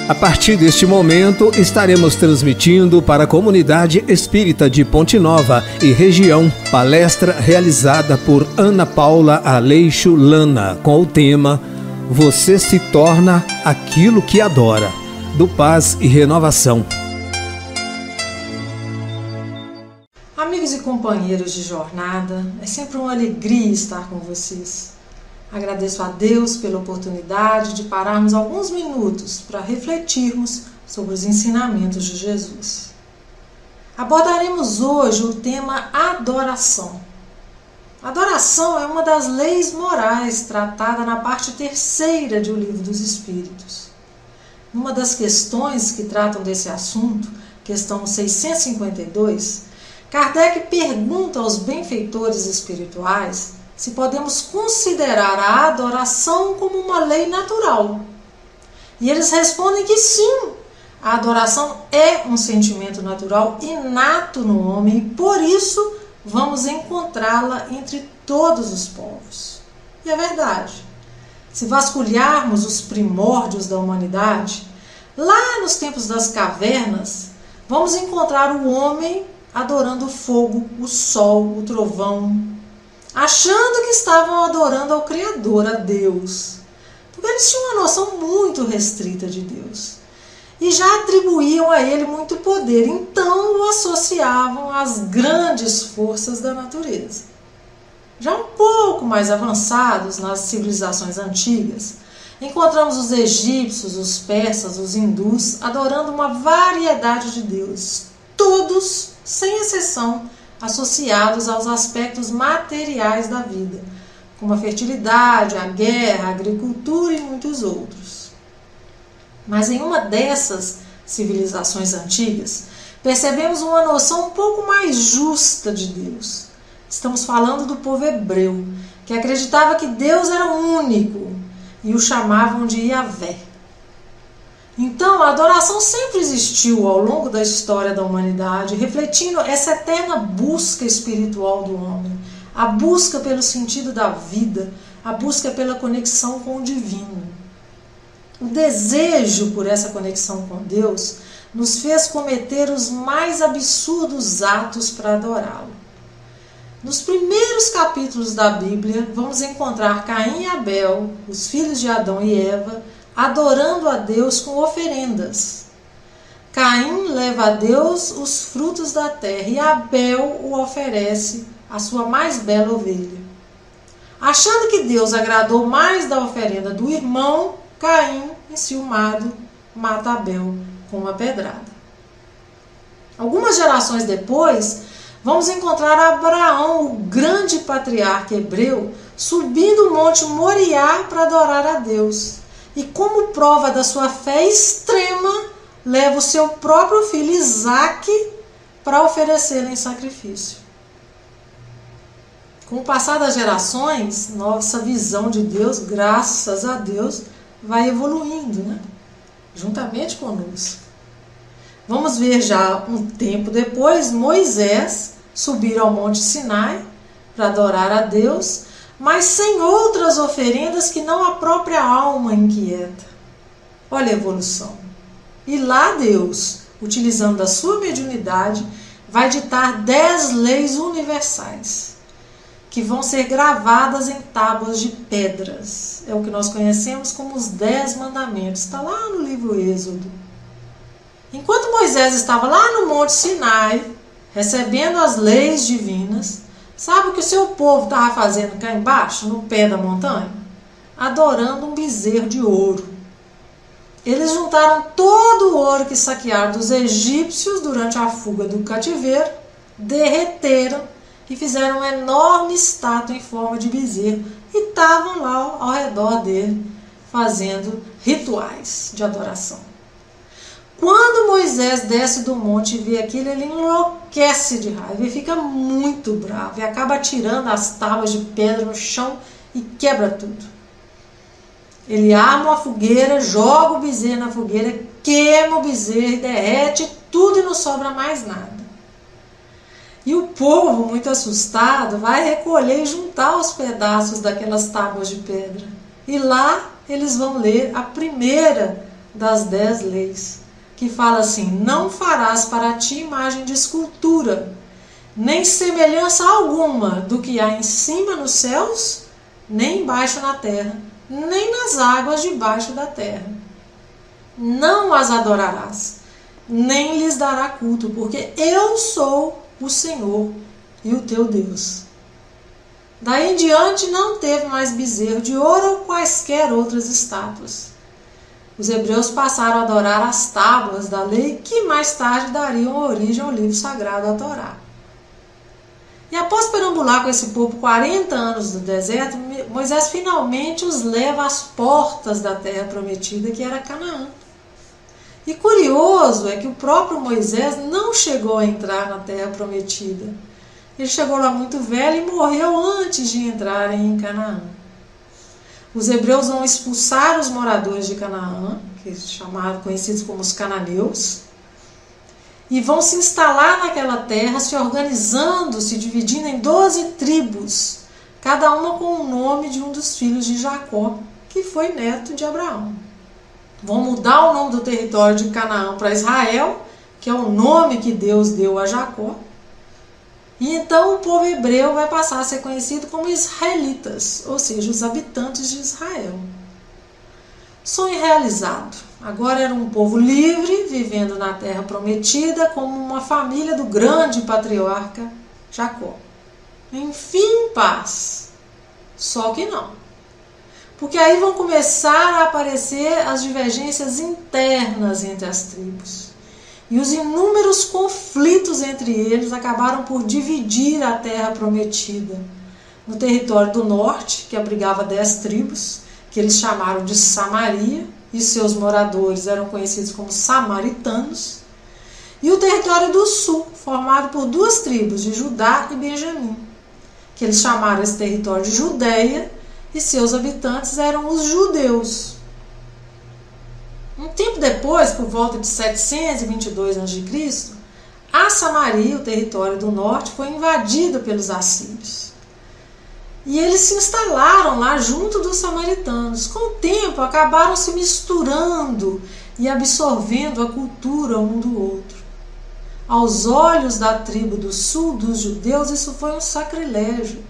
A partir deste momento, estaremos transmitindo para a comunidade espírita de Ponte Nova e região, palestra realizada por Ana Paula Aleixo Lana, com o tema Você se torna aquilo que adora, do Paz e Renovação. Amigos e companheiros de jornada, é sempre uma alegria estar com vocês. Agradeço a Deus pela oportunidade de pararmos alguns minutos para refletirmos sobre os ensinamentos de Jesus. Abordaremos hoje o tema adoração. Adoração é uma das leis morais tratada na parte terceira de O Livro dos Espíritos. Numa das questões que tratam desse assunto, questão 652, Kardec pergunta aos benfeitores espirituais se podemos considerar a adoração como uma lei natural. E eles respondem que sim, a adoração é um sentimento natural inato no homem e por isso vamos encontrá-la entre todos os povos. E é verdade. Se vasculharmos os primórdios da humanidade, lá nos tempos das cavernas, vamos encontrar o homem adorando o fogo, o sol, o trovão, achando que estavam adorando ao Criador, a Deus, porque eles tinham uma noção muito restrita de Deus e já atribuíam a ele muito poder, então o associavam às grandes forças da natureza. Já um pouco mais avançados nas civilizações antigas, encontramos os egípcios, os persas, os hindus adorando uma variedade de deuses, todos, sem exceção, associados aos aspectos materiais da vida, como a fertilidade, a guerra, a agricultura e muitos outros. Mas em uma dessas civilizações antigas, percebemos uma noção um pouco mais justa de Deus. Estamos falando do povo hebreu, que acreditava que Deus era único e o chamavam de Yahvé. Então, a adoração sempre existiu ao longo da história da humanidade, refletindo essa eterna busca espiritual do homem, a busca pelo sentido da vida, a busca pela conexão com o divino. O desejo por essa conexão com Deus nos fez cometer os mais absurdos atos para adorá-lo. Nos primeiros capítulos da Bíblia, vamos encontrar Caim e Abel, os filhos de Adão e Eva, adorando a Deus com oferendas. Caim leva a Deus os frutos da terra e Abel o oferece a sua mais bela ovelha. Achando que Deus agradou mais da oferenda do irmão, Caim, enciumado, mata Abel com uma pedrada. Algumas gerações depois, vamos encontrar Abraão, o grande patriarca hebreu, subindo o monte Moriá para adorar a Deus. E como prova da sua fé extrema, leva o seu próprio filho Isaque para oferecê-lo em sacrifício. Com o passar das gerações, nossa visão de Deus, graças a Deus, vai evoluindo, né? Juntamente conosco. Vamos ver já um tempo depois, Moisés subir ao Monte Sinai para adorar a Deus, mas sem outras oferendas que não a própria alma inquieta. Olha a evolução. E lá Deus, utilizando a sua mediunidade, vai ditar 10 leis universais, que vão ser gravadas em tábuas de pedras. É o que nós conhecemos como os 10 mandamentos. Está lá no livro Êxodo. Enquanto Moisés estava lá no Monte Sinai, recebendo as leis divinas, sabe o que o seu povo estava fazendo cá embaixo, no pé da montanha? Adorando um bezerro de ouro. Eles juntaram todo o ouro que saquearam dos egípcios durante a fuga do cativeiro, derreteram e fizeram uma enorme estátua em forma de bezerro e estavam lá ao redor dele, fazendo rituais de adoração. Quando Moisés desce do monte e vê aquilo, ele enlouquece de raiva e fica muito bravo e acaba atirando as tábuas de pedra no chão e quebra tudo. Ele arma uma fogueira, joga o bezerro na fogueira, queima o bezerro, derrete tudo e não sobra mais nada. E o povo, muito assustado, vai recolher e juntar os pedaços daquelas tábuas de pedra. E lá eles vão ler a primeira das 10 leis, que fala assim: não farás para ti imagem de escultura, nem semelhança alguma do que há em cima nos céus, nem embaixo na terra, nem nas águas debaixo da terra. Não as adorarás, nem lhes dará culto, porque eu sou o Senhor e o teu Deus. Daí em diante não teve mais bezerro de ouro ou quaisquer outras estátuas. Os hebreus passaram a adorar as tábuas da lei, que mais tarde dariam origem ao livro sagrado, a Torá. E após perambular com esse povo 40 anos no deserto, Moisés finalmente os leva às portas da terra prometida, que era Canaã. E curioso é que o próprio Moisés não chegou a entrar na terra prometida. Ele chegou lá muito velho e morreu antes de entrarem em Canaã. Os hebreus vão expulsar os moradores de Canaã, que chamaram, conhecidos como os cananeus, e vão se instalar naquela terra, se organizando, se dividindo em 12 tribos, cada uma com o nome de um dos filhos de Jacó, que foi neto de Abraão. Vão mudar o nome do território de Canaã para Israel, que é o nome que Deus deu a Jacó. E então o povo hebreu vai passar a ser conhecido como israelitas, ou seja, os habitantes de Israel. Sonho realizado. Agora era um povo livre, vivendo na terra prometida, como uma família do grande patriarca Jacó. Enfim, paz. Só que não. Porque aí vão começar a aparecer as divergências internas entre as tribos. E os inúmeros conflitos entre eles acabaram por dividir a terra prometida. No território do norte, que abrigava 10 tribos, que eles chamaram de Samaria, e seus moradores eram conhecidos como samaritanos. E o território do sul, formado por 2 tribos, de Judá e Benjamim, que eles chamaram esse território de Judeia, e seus habitantes eram os judeus. Um tempo depois, por volta de 722 a.C., a Samaria, o território do norte, foi invadido pelos assírios. E eles se instalaram lá junto dos samaritanos. Com o tempo, acabaram se misturando e absorvendo a cultura um do outro. Aos olhos da tribo do sul, dos judeus, isso foi um sacrilégio.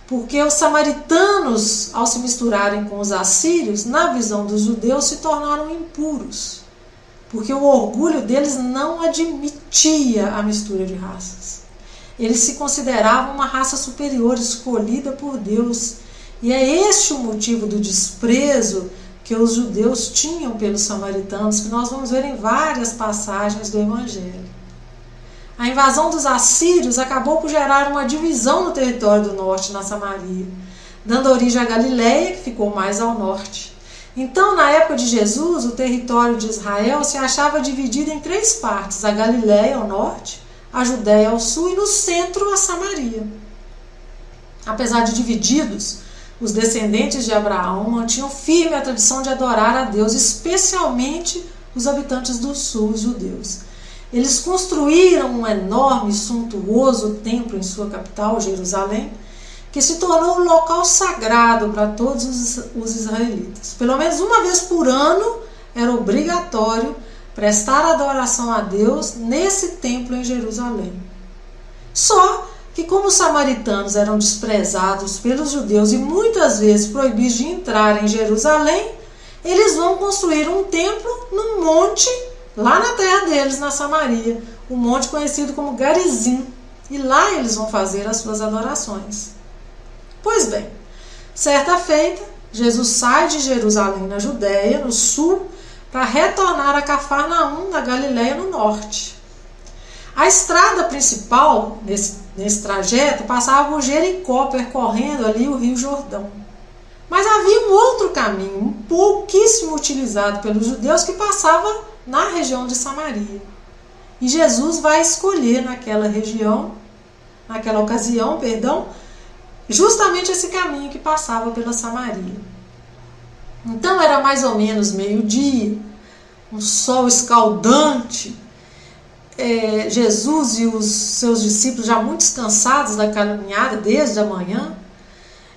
Porque os samaritanos, ao se misturarem com os assírios, na visão dos judeus, se tornaram impuros. Porque o orgulho deles não admitia a mistura de raças. Eles se consideravam uma raça superior, escolhida por Deus. E é este o motivo do desprezo que os judeus tinham pelos samaritanos, que nós vamos ver em várias passagens do Evangelho. A invasão dos assírios acabou por gerar uma divisão no território do norte, na Samaria, dando origem à Galileia, que ficou mais ao norte. Então, na época de Jesus, o território de Israel se achava dividido em 3 partes: a Galileia ao norte, a Judéia ao sul e no centro a Samaria. Apesar de divididos, os descendentes de Abraão mantinham firme a tradição de adorar a Deus, especialmente os habitantes do sul, os judeus. Eles construíram um enorme e suntuoso templo em sua capital, Jerusalém, que se tornou um local sagrado para todos os israelitas. Pelo menos uma vez por ano era obrigatório prestar adoração a Deus nesse templo em Jerusalém. Só que, como os samaritanos eram desprezados pelos judeus e muitas vezes proibidos de entrar em Jerusalém, eles vão construir um templo num monte lá na terra deles, na Samaria, um monte conhecido como Garizim, e lá eles vão fazer as suas adorações. Pois bem, certa feita, Jesus sai de Jerusalém, na Judéia, no sul, para retornar a Cafarnaum, na Galileia, no norte. A estrada principal, nesse trajeto, passava por Jericó, percorrendo ali o Rio Jordão. Mas havia um outro caminho, pouquíssimo utilizado pelos judeus, que passava na região de Samaria. E Jesus vai escolher naquela ocasião, justamente esse caminho que passava pela Samaria. Então era mais ou menos meio-dia, um sol escaldante. Jesus e os seus discípulos já muito cansados da caminhada desde a manhã.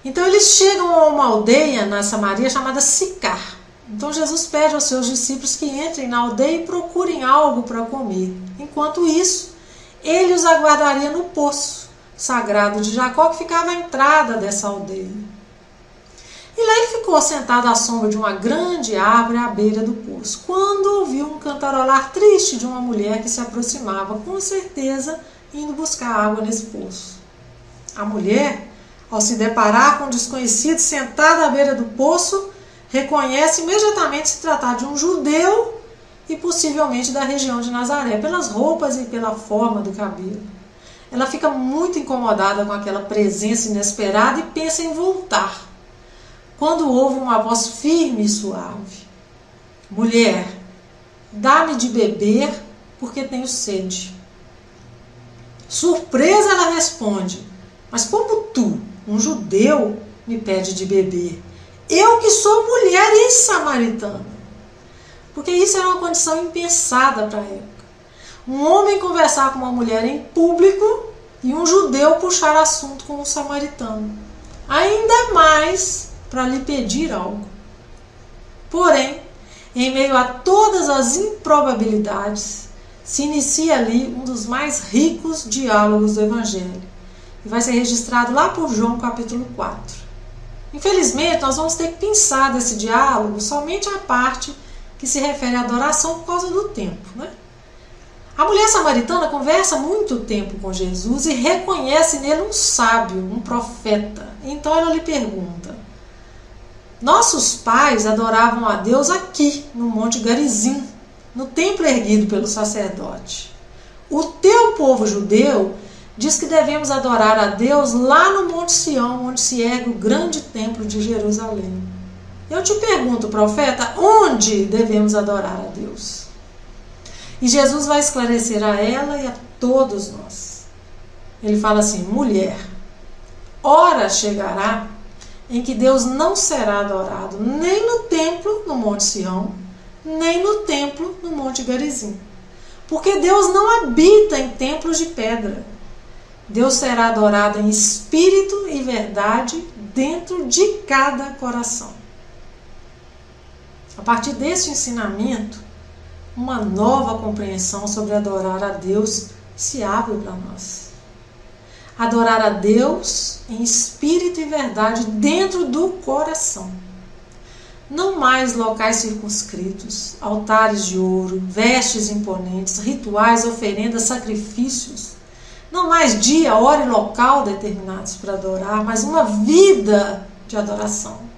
Então eles chegam a uma aldeia na Samaria chamada Sicar. Então Jesus pede aos seus discípulos que entrem na aldeia e procurem algo para comer. Enquanto isso, ele os aguardaria no poço sagrado de Jacó, que ficava à entrada dessa aldeia. E lá ele ficou sentado à sombra de uma grande árvore à beira do poço, quando ouviu um cantarolar triste de uma mulher que se aproximava, com certeza indo buscar água nesse poço. A mulher, ao se deparar com um desconhecido sentado à beira do poço, reconhece imediatamente se tratar de um judeu e possivelmente da região de Nazaré, pelas roupas e pela forma do cabelo. Ela fica muito incomodada com aquela presença inesperada e pensa em voltar, quando ouve uma voz firme e suave. Mulher, dá-me de beber, porque tenho sede. Surpresa, ela responde, mas como tu, um judeu, me pede de beber? Eu que sou mulher e samaritana. Porque isso era uma condição impensada para a época. Um homem conversar com uma mulher em público e um judeu puxar assunto com um samaritano. Ainda mais para lhe pedir algo. Porém, em meio a todas as improbabilidades, se inicia ali um dos mais ricos diálogos do Evangelho. E vai ser registrado lá por João capítulo 4. Infelizmente, nós vamos ter que pensar desse diálogo somente a parte que se refere à adoração por causa do tempo, né? A mulher samaritana conversa muito tempo com Jesus e reconhece nele um sábio, um profeta. Então ela lhe pergunta: nossos pais adoravam a Deus aqui, no Monte Garizim, no templo erguido pelo sacerdote. O teu povo judeu diz que devemos adorar a Deus lá no Monte Sião, onde se ergue o grande templo de Jerusalém. Eu te pergunto, profeta, onde devemos adorar a Deus? E Jesus vai esclarecer a ela e a todos nós. Ele fala assim: mulher, hora chegará em que Deus não será adorado nem no templo, no Monte Sião, nem no templo, no Monte Garizim. Porque Deus não habita em templos de pedra. Deus será adorado em espírito e verdade dentro de cada coração. A partir desse ensinamento, uma nova compreensão sobre adorar a Deus se abre para nós. Adorar a Deus em espírito e verdade dentro do coração. Não mais locais circunscritos, altares de ouro, vestes imponentes, rituais, oferendas, sacrifícios. Não mais dia, hora e local determinados para adorar, mas uma vida de adoração.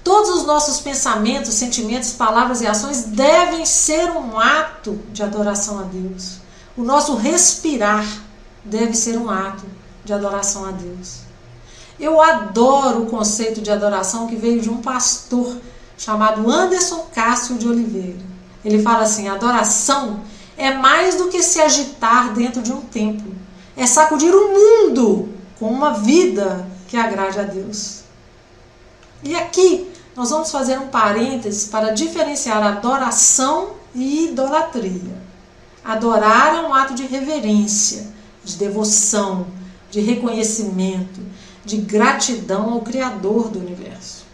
Todos os nossos pensamentos, sentimentos, palavras e ações devem ser um ato de adoração a Deus. O nosso respirar deve ser um ato de adoração a Deus. Eu adoro o conceito de adoração que veio de um pastor chamado Anderson Cássio de Oliveira. Ele fala assim: adoração é mais do que se agitar dentro de um templo. É sacudir o mundo com uma vida que agrade a Deus. E aqui nós vamos fazer um parênteses para diferenciar adoração e idolatria. Adorar é um ato de reverência, de devoção, de reconhecimento, de gratidão ao Criador do universo.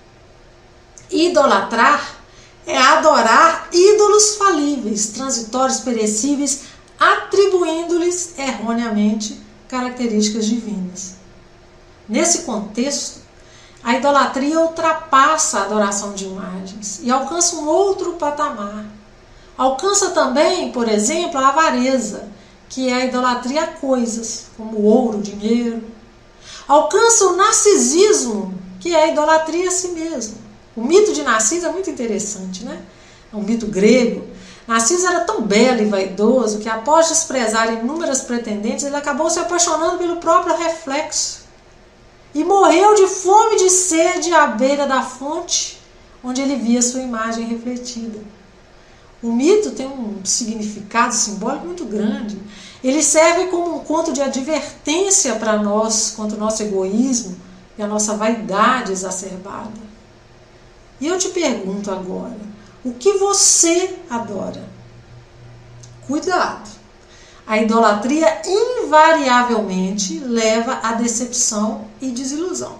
Idolatrar é adorar ídolos falíveis, transitórios, perecíveis, atribuindo-lhes erroneamente características divinas. Nesse contexto, a idolatria ultrapassa a adoração de imagens e alcança um outro patamar. Alcança também, por exemplo, a avareza, que é a idolatria a coisas, como ouro, dinheiro. Alcança o narcisismo, que é a idolatria a si mesmo. O mito de Narciso é muito interessante, né? É um mito grego. Narciso era tão belo e vaidoso que, após desprezar inúmeras pretendentes, ele acabou se apaixonando pelo próprio reflexo. E morreu de fome e de sede à beira da fonte, onde ele via sua imagem refletida. O mito tem um significado simbólico muito grande. Ele serve como um conto de advertência para nós quanto ao nosso egoísmo e a nossa vaidade exacerbada. E eu te pergunto agora, o que você adora? Cuidado! A idolatria invariavelmente leva à decepção e desilusão.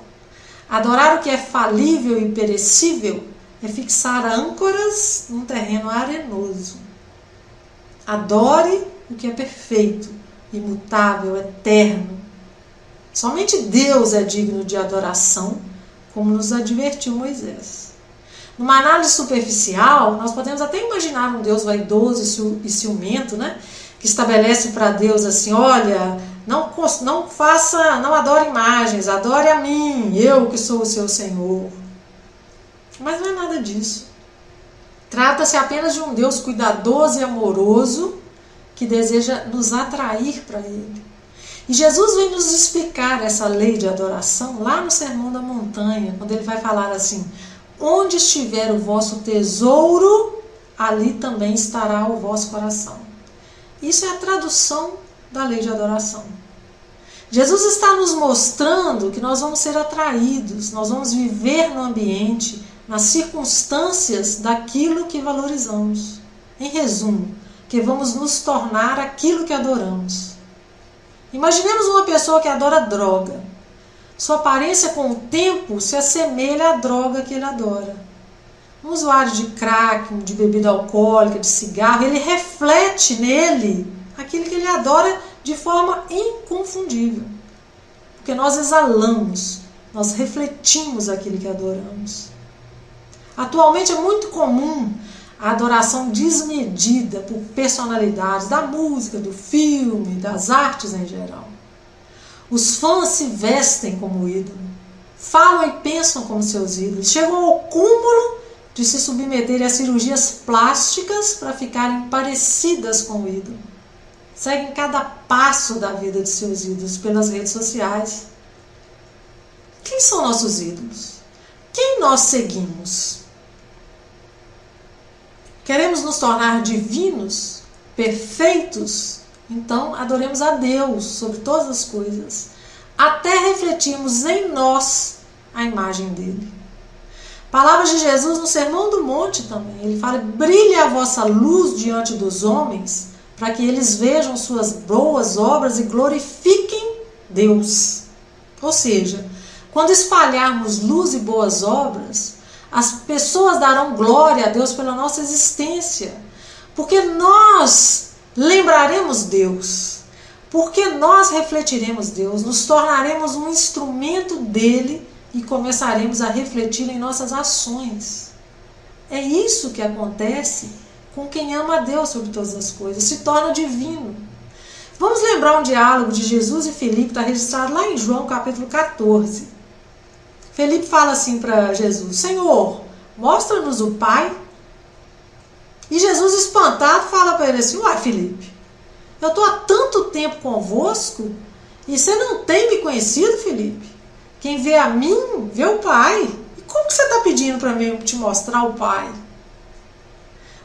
Adorar o que é falível e perecível é fixar âncoras num terreno arenoso. Adore o que é perfeito, imutável, eterno. Somente Deus é digno de adoração, como nos advertiu Moisés. Numa análise superficial, nós podemos até imaginar um Deus vaidoso e ciumento, né? Que estabelece para Deus assim, olha, não adore imagens, adore a mim, eu que sou o seu Senhor. Mas não é nada disso. Trata-se apenas de um Deus cuidadoso e amoroso que deseja nos atrair para Ele. E Jesus vem nos explicar essa lei de adoração lá no Sermão da Montanha, quando Ele vai falar assim, onde estiver o vosso tesouro, ali também estará o vosso coração. Isso é a tradução da lei de adoração. Jesus está nos mostrando que nós vamos ser atraídos, nós vamos viver no ambiente, nas circunstâncias daquilo que valorizamos. Em resumo, que vamos nos tornar aquilo que adoramos. Imaginemos uma pessoa que adora droga. Sua aparência com o tempo se assemelha à droga que ele adora. Um usuário de crack, de bebida alcoólica, de cigarro, ele reflete nele aquilo que ele adora de forma inconfundível. Porque nós exalamos, nós refletimos aquilo que adoramos. Atualmente é muito comum a adoração desmedida por personalidades da música, do filme, das artes em geral. Os fãs se vestem como ídolo, falam e pensam como seus ídolos, chegam ao cúmulo de se submeterem a cirurgias plásticas para ficarem parecidas com o ídolo. Seguem cada passo da vida de seus ídolos pelas redes sociais. Quem são nossos ídolos? Quem nós seguimos? Queremos nos tornar divinos, perfeitos? Então adoremos a Deus sobre todas as coisas, até refletirmos em nós a imagem dele. Palavras de Jesus no Sermão do Monte também. Ele fala, brilhe a vossa luz diante dos homens, para que eles vejam suas boas obras e glorifiquem Deus. Ou seja, quando espalharmos luz e boas obras, as pessoas darão glória a Deus pela nossa existência, porque nós lembraremos Deus, porque nós refletiremos Deus, nos tornaremos um instrumento dele e começaremos a refletir em nossas ações. É isso que acontece com quem ama a Deus sobre todas as coisas, se torna divino. Vamos lembrar um diálogo de Jesus e Filipe, está registrado lá em João capítulo 14. Filipe fala assim para Jesus, Senhor, mostra-nos o Pai. E Jesus, espantado, fala para ele assim, uai, Filipe, eu estou há tanto tempo convosco e você não tem me conhecido, Filipe? Quem vê a mim, vê o Pai. E como que você está pedindo para mim te mostrar o Pai?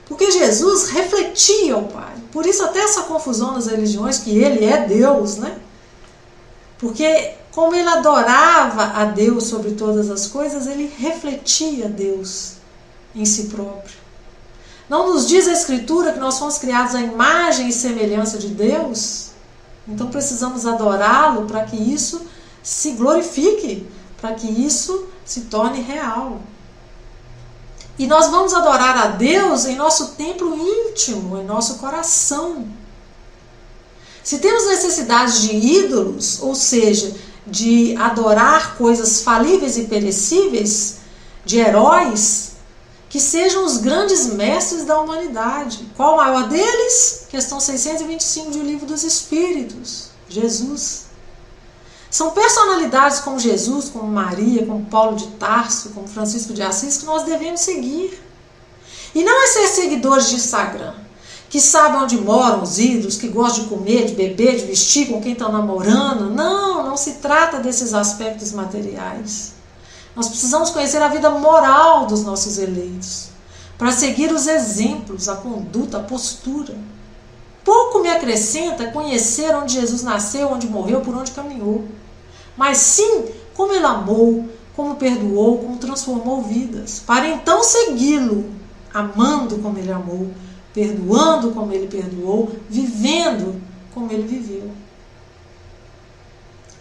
Porque Jesus refletia o Pai. Por isso até essa confusão nas religiões, que ele é Deus, né? Porque como ele adorava a Deus sobre todas as coisas, ele refletia Deus em si próprio. Não nos diz a Escritura que nós fomos criados à imagem e semelhança de Deus? Então precisamos adorá-lo para que isso se glorifique, para que isso se torne real. E nós vamos adorar a Deus em nosso templo íntimo, em nosso coração. Se temos necessidade de ídolos, ou seja, de adorar coisas falíveis e perecíveis, de heróis, que sejam os grandes mestres da humanidade. Qual o maior deles? Questão 625 do Livro dos Espíritos, Jesus. São personalidades como Jesus, como Maria, como Paulo de Tarso, como Francisco de Assis, que nós devemos seguir. E não é ser seguidores de Instagram, que sabem onde moram os ídolos, que gostam de comer, de beber, de vestir com quem estão namorando. Não, não se trata desses aspectos materiais. Nós precisamos conhecer a vida moral dos nossos eleitos, para seguir os exemplos, a conduta, a postura. Pouco me acrescenta conhecer onde Jesus nasceu, onde morreu, por onde caminhou. Mas sim, como ele amou, como perdoou, como transformou vidas, para então segui-lo, amando como ele amou, perdoando como ele perdoou, vivendo como ele viveu.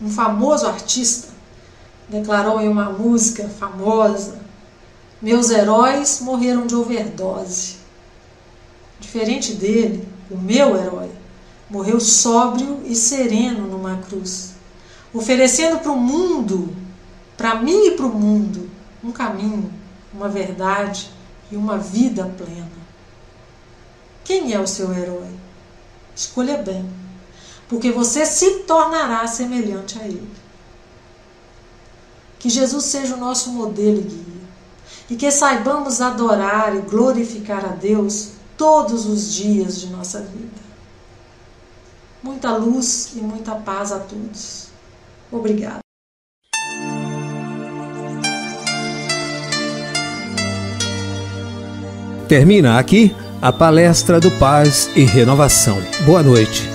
Um famoso artista declarou em uma música famosa Meus heróis morreram de overdose. Diferente dele, o meu herói morreu sóbrio e sereno numa cruz, oferecendo para o mundo, para mim e para o mundo, um caminho, uma verdade e uma vida plena. Quem é o seu herói? Escolha bem, porque você se tornará semelhante a ele. Que Jesus seja o nosso modelo e guia, e que saibamos adorar e glorificar a Deus todos os dias de nossa vida. Muita luz e muita paz a todos. Obrigada. Termina aqui a palestra do Paz e Renovação. Boa noite.